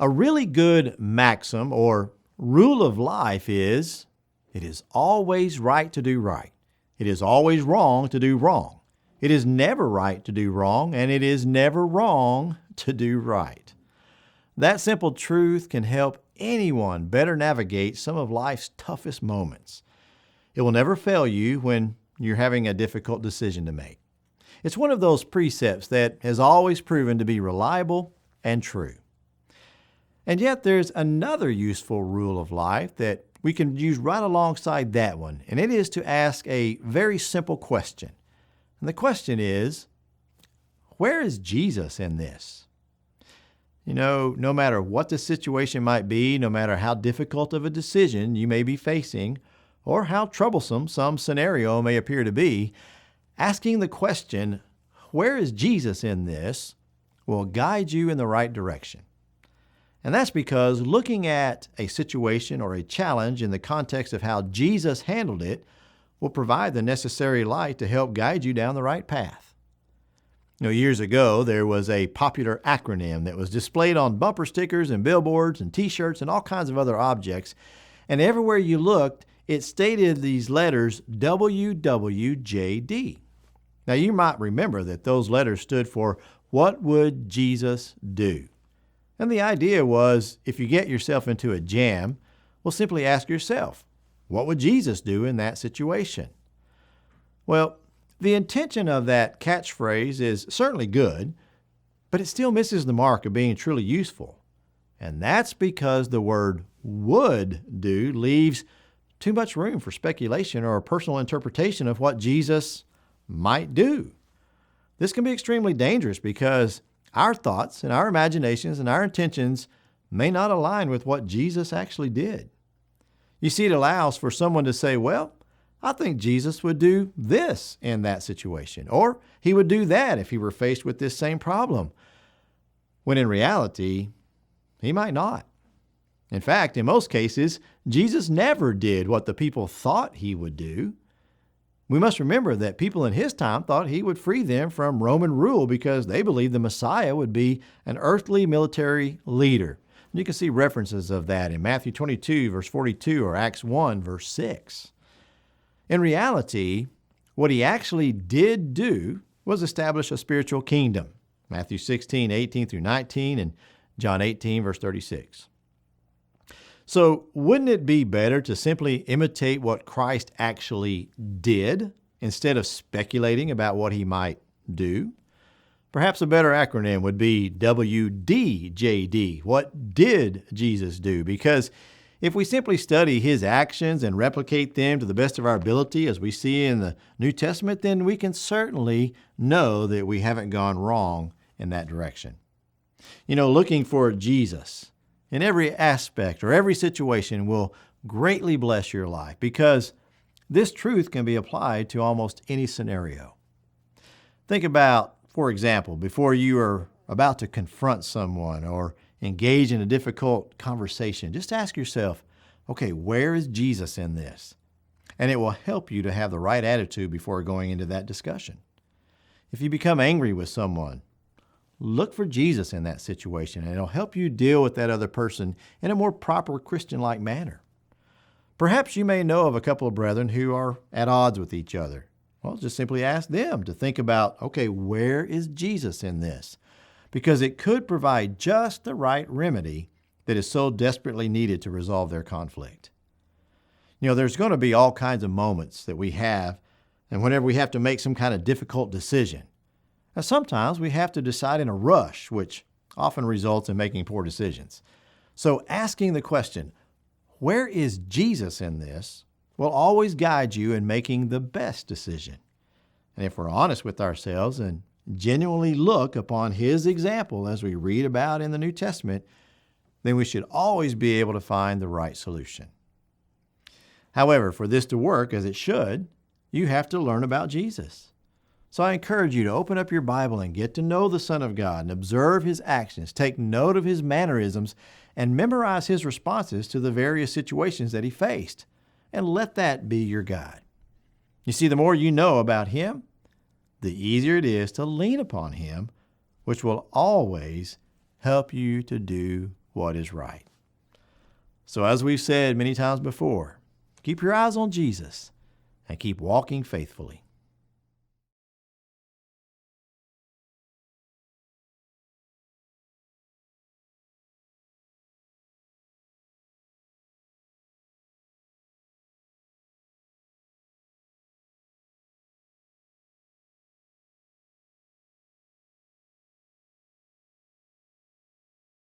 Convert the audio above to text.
A really good maxim or rule of life is, it is always right to do right. It is always wrong to do wrong. It is never right to do wrong, and it is never wrong to do right. That simple truth can help anyone better navigate some of life's toughest moments. It will never fail you when you're having a difficult decision to make. It's one of those precepts that has always proven to be reliable and true. And yet there's another useful rule of life that we can use right alongside that one, and it is to ask a very simple question. And the question is, where is Jesus in this? You know, no matter what the situation might be, no matter how difficult of a decision you may be facing, or how troublesome some scenario may appear to be, asking the question, where is Jesus in this, will guide you in the right direction. And that's because looking at a situation or a challenge in the context of how Jesus handled it will provide the necessary light to help guide you down the right path. You know, years ago, there was a popular acronym that was displayed on bumper stickers and billboards and t-shirts and all kinds of other objects. And everywhere you looked, it stated these letters WWJD. Now, you might remember that those letters stood for, what would Jesus do? And the idea was, if you get yourself into a jam, well, simply ask yourself, what would Jesus do in that situation? Well, the intention of that catchphrase is certainly good, but it still misses the mark of being truly useful. And that's because the word would do leaves too much room for speculation or a personal interpretation of what Jesus might do. This can be extremely dangerous because our thoughts and our imaginations and our intentions may not align with what Jesus actually did. You see, it allows for someone to say, well, I think Jesus would do this in that situation, or he would do that if he were faced with this same problem, when in reality, he might not. In fact, in most cases, Jesus never did what the people thought he would do. We must remember that people in his time thought he would free them from Roman rule because they believed the Messiah would be an earthly military leader. And you can see references of that in Matthew 22, verse 42, or Acts 1, verse 6. In reality, what he actually did do was establish a spiritual kingdom. Matthew 16, 18 through 19, and John 18, verse 36. So wouldn't it be better to simply imitate what Christ actually did instead of speculating about what he might do? Perhaps a better acronym would be WDJD. What did Jesus do? Because if we simply study his actions and replicate them to the best of our ability as we see in the New Testament, then we can certainly know that we haven't gone wrong in that direction. You know, looking for Jesus in every aspect or every situation will greatly bless your life because this truth can be applied to almost any scenario. Think about, for example, before you are about to confront someone or engage in a difficult conversation, just ask yourself, okay, where is Jesus in this? And it will help you to have the right attitude before going into that discussion. If you become angry with someone, look for Jesus in that situation, and it'll help you deal with that other person in a more proper Christian-like manner. Perhaps you may know of a couple of brethren who are at odds with each other. Well, just simply ask them to think about, okay, where is Jesus in this? Because it could provide just the right remedy that is so desperately needed to resolve their conflict. You know, there's going to be all kinds of moments that we have, and whenever we have to make some kind of difficult decision. Now, sometimes we have to decide in a rush, which often results in making poor decisions. So asking the question, where is Jesus in this, will always guide you in making the best decision. And if we're honest with ourselves and genuinely look upon his example as we read about in the New Testament, then we should always be able to find the right solution. However, for this to work as it should, you have to learn about Jesus. So I encourage you to open up your Bible and get to know the Son of God and observe his actions, take note of his mannerisms, and memorize his responses to the various situations that he faced. And let that be your guide. You see, the more you know about him, the easier it is to lean upon him, which will always help you to do what is right. So as we've said many times before, keep your eyes on Jesus and keep walking faithfully.